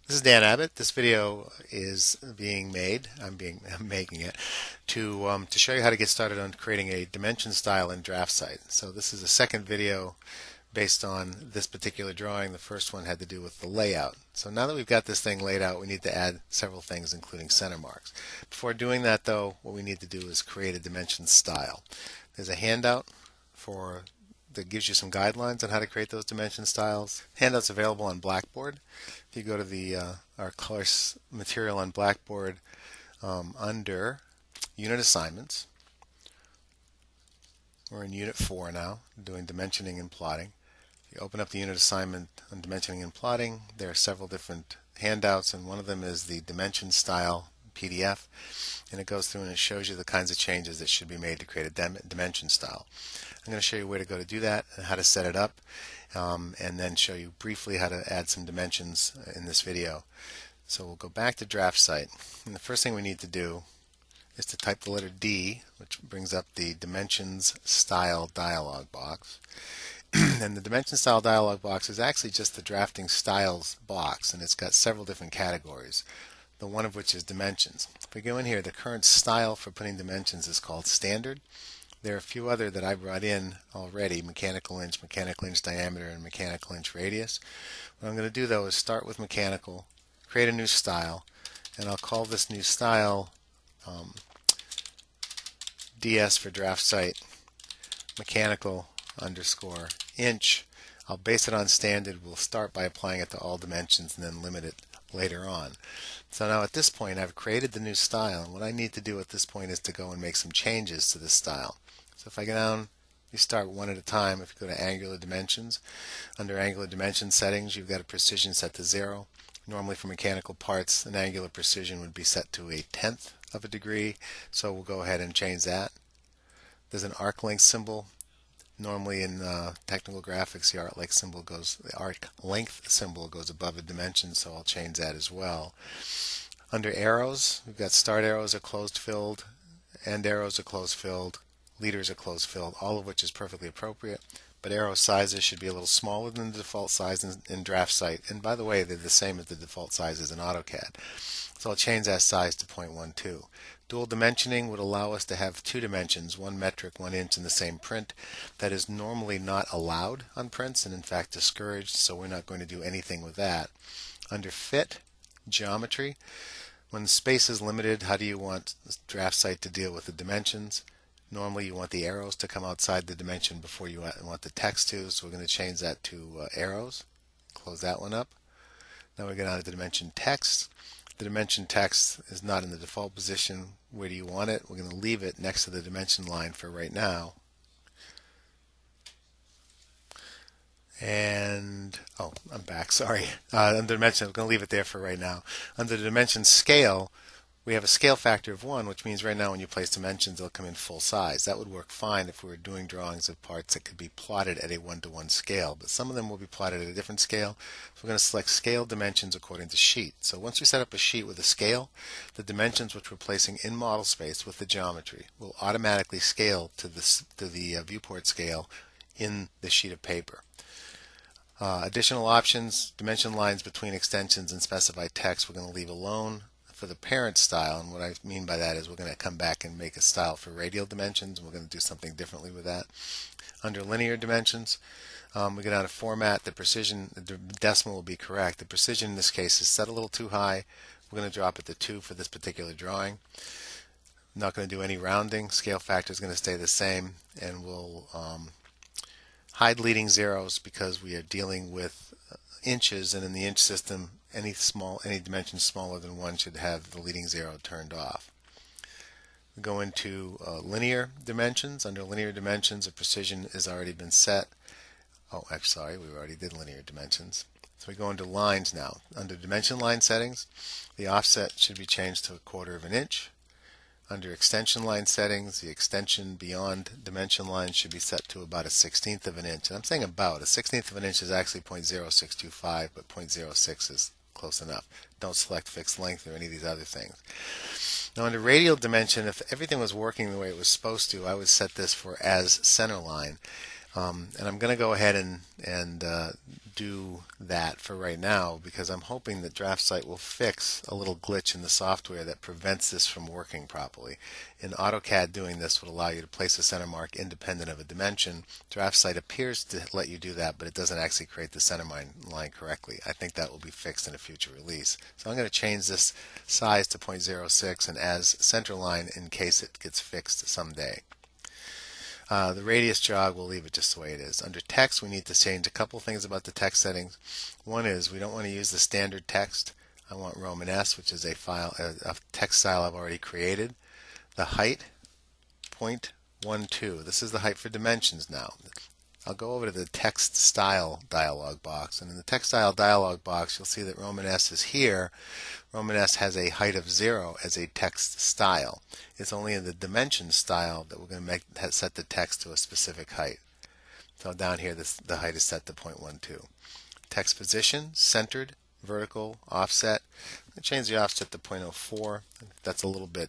This is Dan Abbott. This video is being made. I'm making it to show you how to get started on creating a dimension style in DraftSight. So this is the second video based on this particular drawing. The first one had to do with the layout. So now that we've got this thing laid out, we need to add several things, including center marks. Before doing that, though, what we need to do is create a dimension style. There's a handout that gives you some guidelines on how to create those dimension styles. Handout's available on Blackboard. If you go to the our course material on Blackboard under Unit Assignments, we're in Unit 4 now, doing dimensioning and plotting. If you open up the unit assignment on dimensioning and plotting, there are several different handouts, and one of them is the dimension style PDF, and it goes through and it shows you the kinds of changes that should be made to create a dimension style. I'm going to show you where to go to do that and how to set it up, and then show you briefly how to add some dimensions in this video. So we'll go back to DraftSight, and the first thing we need to do is to type the letter D, which brings up the Dimensions Style dialog box. And the Dimension Style dialog box is actually just the Drafting Styles box, and it's got several different categories, the one of which is dimensions. If we go in here, the current style for putting dimensions is called Standard. There are a few other that I brought in already: mechanical inch diameter, and mechanical inch radius. What I'm going to do, though, is start with mechanical, create a new style, and I'll call this new style DS for DraftSight mechanical underscore inch. I'll base it on standard. We'll start by applying it to all dimensions and then limit it later on. So now at this point I've created the new style, and what I need to do at this point is to go and make some changes to this style. So if I go down, you start one at a time. If you go to angular dimensions, under angular dimension settings, you've got a precision set to 0. Normally for mechanical parts, an angular precision would be set to 1/10 of a degree, so we'll go ahead and change that. There's an arc length symbol. Normally in technical graphics, the arc length symbol goes above a dimension, so I'll change that as well. Under arrows, we've got start arrows are closed filled, end arrows are closed filled, leaders are closed filled, all of which is perfectly appropriate. But arrow sizes should be a little smaller than the default size in DraftSight. And by the way, they're the same as the default sizes in AutoCAD. So I'll change that size to 0.12. Dual dimensioning would allow us to have two dimensions, one metric, 1 inch, in the same print. That is normally not allowed on prints, and in fact discouraged, so we're not going to do anything with that. Under fit, geometry, when space is limited, how do you want DraftSight to deal with the dimensions? Normally you want the arrows to come outside the dimension before you want the text to, so we're going to change that to arrows. Close that one up. Now we get on to the dimension text. The dimension text is not in the default position. Where do you want it? We're going to leave it next to the dimension line for right now. And, oh, I'm back, sorry. Under dimension, I'm going to leave it there for right now. Under the dimension scale, we have a scale factor of 1, which means right now when you place dimensions, they'll come in full size. That would work fine if we were doing drawings of parts that could be plotted at a 1-to-1 scale, but some of them will be plotted at a different scale. So we're going to select scale dimensions according to sheet. So once we set up a sheet with a scale, the dimensions which we're placing in model space with the geometry will automatically scale to the viewport scale in the sheet of paper. Additional options, dimension lines between extensions and specified text, we're going to leave alone for the parent style. And what I mean by that is we're going to come back and make a style for radial dimensions, and we're going to do something differently with that. Under linear dimensions, we go down to format. The precision, the decimal will be correct. The precision in this case is set a little too high. We're going to drop it to 2 for this particular drawing. I'm not going to do any rounding. Scale factor is going to stay the same, and we'll hide leading zeros because we are dealing with inches, and in the inch system, any dimension smaller than 1 should have the leading 0 turned off. We go into linear dimensions. Under linear dimensions, a precision has already been set. Oh, actually, sorry, we already did linear dimensions. So we go into lines now. Under dimension line settings, the offset should be changed to 1/4 of an inch. Under extension line settings, the extension beyond dimension lines should be set to about 1/16 of an inch. And I'm saying about. 1/16 of an inch is actually 0.0625, but 0.06 is close enough. Don't select fixed length or any of these other things. Now under radial dimension, if everything was working the way it was supposed to, I would set this for as center line. And I'm going to go ahead and do that for right now because I'm hoping that DraftSight will fix a little glitch in the software that prevents this from working properly. In AutoCAD, doing this would allow you to place a center mark independent of a dimension. DraftSight appears to let you do that, but it doesn't actually create the center line correctly. I think that will be fixed in a future release. So I'm going to change this size to 0.06 and as center line in case it gets fixed someday. The radius jog, we'll leave it just the way it is. Under text, we need to change a couple things about the text settings. One is we don't want to use the standard text. I want Roman S, which is a text style I've already created. The height, 0.12. This is the height for dimensions now. I'll go over to the text style dialog box, and in the text style dialog box you'll see that Roman S is here. Roman S has a height of 0 as a text style. It's only in the dimension style that we're going to set the text to a specific height. So down here the height is set to 0.12. Text position, centered, vertical, offset. I'm going to change the offset to 0.04. That's a little bit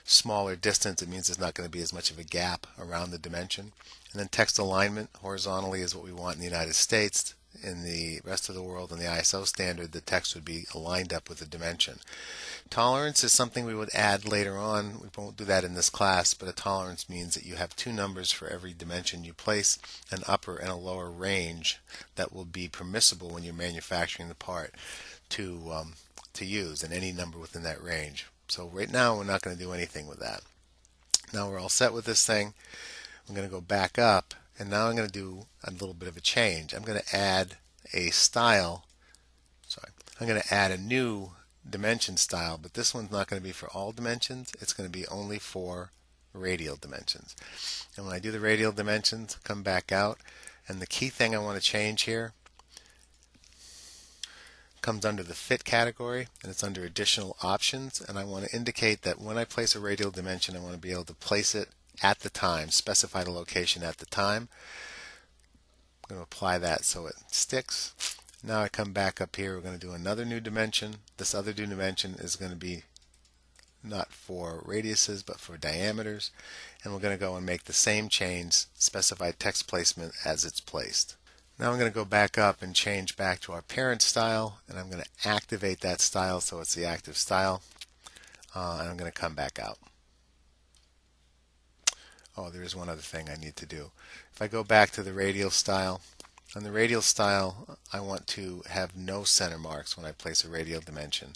smaller distance. It means there's not going to be as much of a gap around the dimension. And then text alignment horizontally is what we want in the United States. In the rest of the world, in the ISO standard, the text would be aligned up with the dimension. Tolerance is something we would add later on. We won't do that in this class, but a tolerance means that you have two numbers for every dimension you place, an upper and a lower range that will be permissible when you're manufacturing the part to use, and any number within that range. So right now we're not going to do anything with that. Now we're all set with this thing. I'm going to go back up, and now I'm going to do a little bit of a change. I'm going to add a style. I'm going to add a new dimension style, but this one's not going to be for all dimensions. It's going to be only for radial dimensions. And when I do the radial dimensions, come back out, and the key thing I want to change here comes under the fit category, and it's under additional options, and I want to indicate that when I place a radial dimension, I want to be able to place it at the time, specify the location at the time. I'm going to apply that so it sticks. Now I come back up here, we're going to do another new dimension. This other new dimension is going to be not for radiuses but for diameters, and we're going to go and make the same change, specify text placement as it's placed. Now I'm going to go back up and change back to our parent style, and I'm going to activate that style so it's the active style, and I'm going to come back out. Oh, there is one other thing I need to do. If I go back to the radial style, on the radial style I want to have no center marks when I place a radial dimension.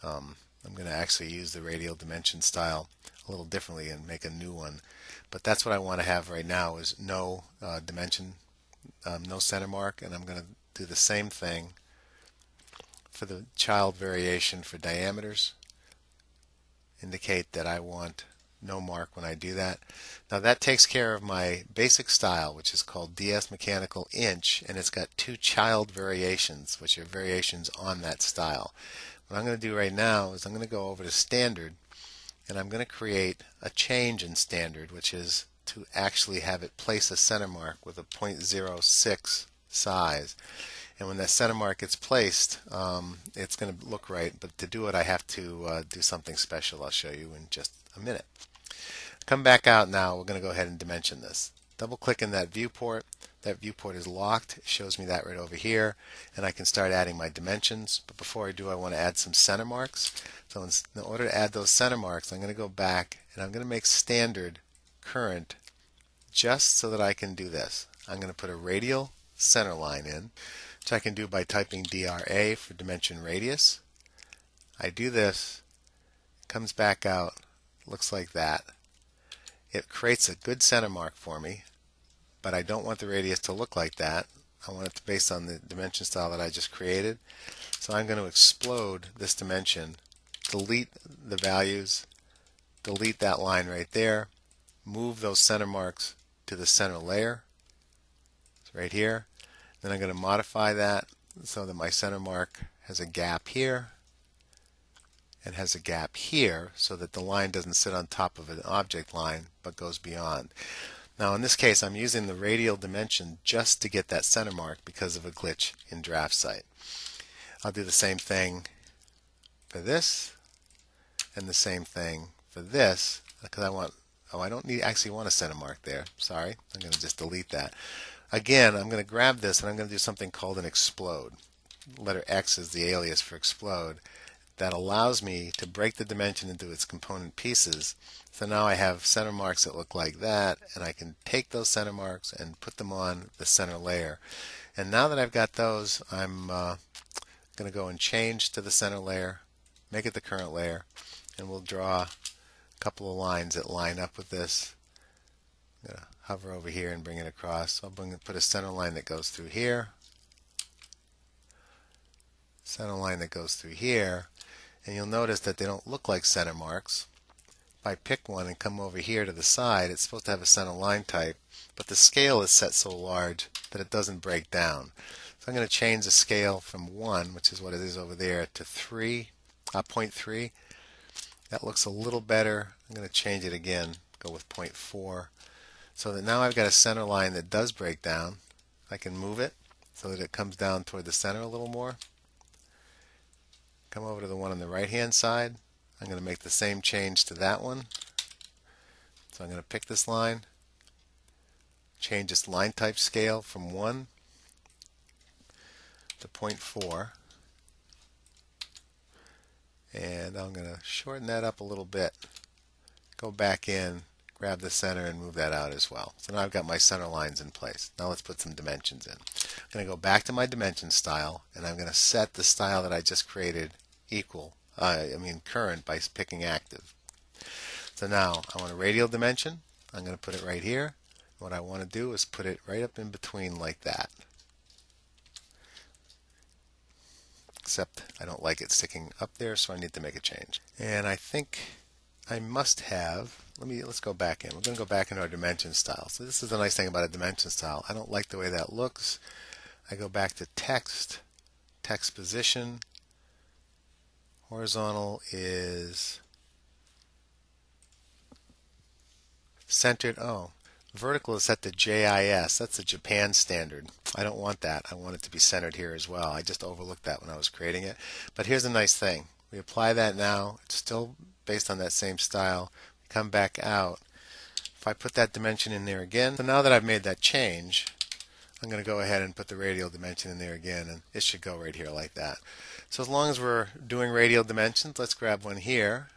I'm going to actually use the radial dimension style a little differently and make a new one, but that's what I want to have right now is no dimension, no center mark, and I'm going to do the same thing for the child variation for diameters. Indicate that I want no mark when I do that. Now that takes care of my basic style, which is called DS Mechanical Inch, and it's got two child variations, which are variations on that style. What I'm going to do right now is I'm going to go over to Standard, and I'm going to create a change in Standard, which is to actually have it place a center mark with a 0.06 size. And when that center mark gets placed, it's going to look right, but to do it I have to do something special. I'll show you in just a minute. Come back out now. We're going to go ahead and dimension this. Double click in that viewport. That viewport is locked. It shows me that right over here, and I can start adding my dimensions. But before I do, I want to add some center marks. So in order to add those center marks, I'm going to go back and I'm going to make standard current just so that I can do this. I'm going to put a radial center line in, which I can do by typing DRA for dimension radius. I do this, it comes back out, looks like that. It creates a good center mark for me, but I don't want the radius to look like that. I want it to based on the dimension style that I just created. So I'm going to explode this dimension, delete the values, delete that line right there, move those center marks to the center layer. It's right here. Then I'm going to modify that so that my center mark has a gap here and has a gap here so that the line doesn't sit on top of an object line but goes beyond. Now in this case I'm using the radial dimension just to get that center mark because of a glitch in DraftSight. I'll do the same thing for this and the same thing for this because I want Oh, I don't actually want a center mark there. Sorry. I'm going to just delete that. Again, I'm going to grab this and I'm going to do something called an explode. Letter X is the alias for explode. That allows me to break the dimension into its component pieces. So now I have center marks that look like that, and I can take those center marks and put them on the center layer. And now that I've got those, I'm going to go and change to the center layer, make it the current layer, and we'll draw a couple of lines that line up with this. I'm going to hover over here and bring it across. I'll put a center line that goes through here, center line that goes through here, and you'll notice that they don't look like center marks. If I pick one and come over here to the side, it's supposed to have a center line type, but the scale is set so large that it doesn't break down. So I'm going to change the scale from 1, which is what it is over there, to 0.3. That looks a little better. I'm going to change it again, go with 0.4, so that now I've got a center line that does break down. I can move it so that it comes down toward the center a little more. Come over to the one on the right hand side. I'm going to make the same change to that one. So I'm going to pick this line, change its line type scale from 1 to 0.4, and I'm going to shorten that up a little bit, go back in, grab the center and move that out as well. So now I've got my center lines in place. Now let's put some dimensions in. I'm going to go back to my dimension style, and I'm going to set the style that I just created current by picking active. So now I want a radial dimension. I'm going to put it right here. What I want to do is put it right up in between like that. Except I don't like it sticking up there, so I need to make a change. And I think I must have, let's go back in. We're going to go back into our dimension style. So this is the nice thing about a dimension style. I don't like the way that looks. I go back to text, text position. Horizontal is centered. Oh, vertical is set to JIS. That's the Japan standard. I don't want that. I want it to be centered here as well. I just overlooked that when I was creating it. But here's a nice thing. We apply that now. It's still based on that same style. We come back out. If I put that dimension in there again, so now that I've made that change, I'm going to go ahead and put the radial dimension in there again, and it should go right here like that. So as long as we're doing radial dimensions, let's grab one here,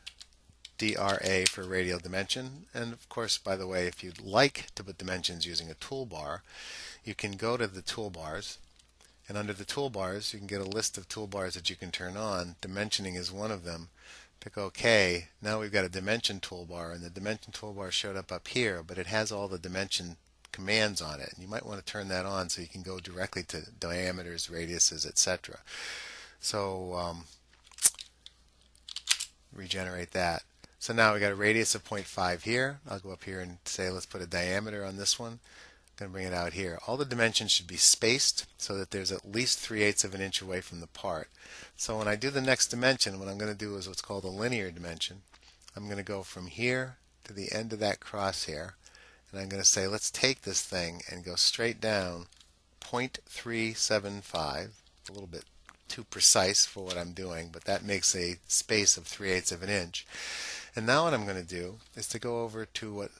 DRA for radial dimension. And of course, by the way, if you'd like to put dimensions using a toolbar, you can go to the toolbars, and under the toolbars, you can get a list of toolbars that you can turn on. Dimensioning is one of them. Pick OK. Now we've got a dimension toolbar, and the dimension toolbar showed up here, but it has all the dimension commands on it. And you might want to turn that on so you can go directly to diameters, radiuses, etc. So regenerate that. So now we got a radius of 0.5 here. I'll go up here and say let's put a diameter on this one. I'm going to bring it out here. All the dimensions should be spaced so that there's at least 3/8 of an inch away from the part. So when I do the next dimension, what I'm going to do is what's called a linear dimension. I'm going to go from here to the end of that crosshair, and I'm going to say let's take this thing and go straight down 0.375. It's a little bit too precise for what I'm doing, but that makes a space of 3/8 of an inch. And now what I'm going to do is to go over to what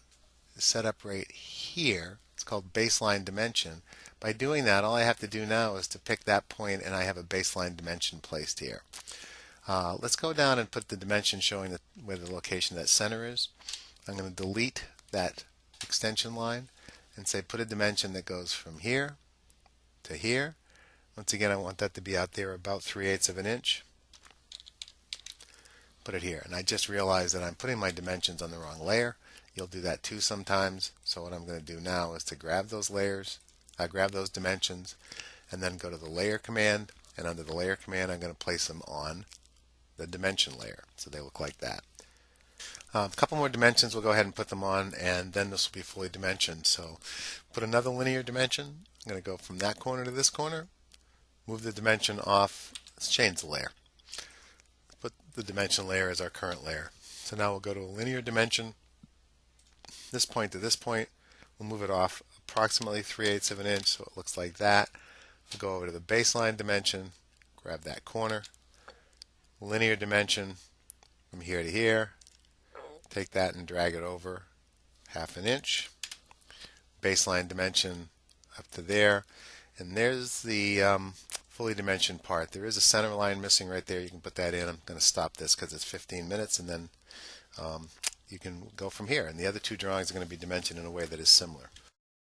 is set up right here. It's called baseline dimension. By doing that, all I have to do now is to pick that point, and I have a baseline dimension placed here. Let's go down and put the dimension showing where the location of that center is. I'm going to delete that extension line and say put a dimension that goes from here to here. Once again, I want that to be out there about 3/8 of an inch. Put it here. And I just realized that I'm putting my dimensions on the wrong layer. You'll do that too sometimes. So what I'm going to do now is to grab those layers, grab those dimensions, and then go to the layer command. And under the layer command, I'm going to place them on the dimension layer. So they look like that. A couple more dimensions, we'll go ahead and put them on, and then this will be fully dimensioned. So put another linear dimension. I'm going to go from that corner to this corner. Move the dimension off. Let's change the layer. Put the dimension layer as our current layer. So now we'll go to a linear dimension. This point to this point. We'll move it off approximately 3/8 of an inch, so it looks like that. We'll go over to the baseline dimension, grab that corner, linear dimension from here to here, take that and drag it over half an inch, baseline dimension up to there, and there's the fully dimensioned part. There is a center line missing right there. You can put that in. I'm going to stop this because it's 15 minutes, and then you can go from here. And the other two drawings are going to be dimensioned in a way that is similar.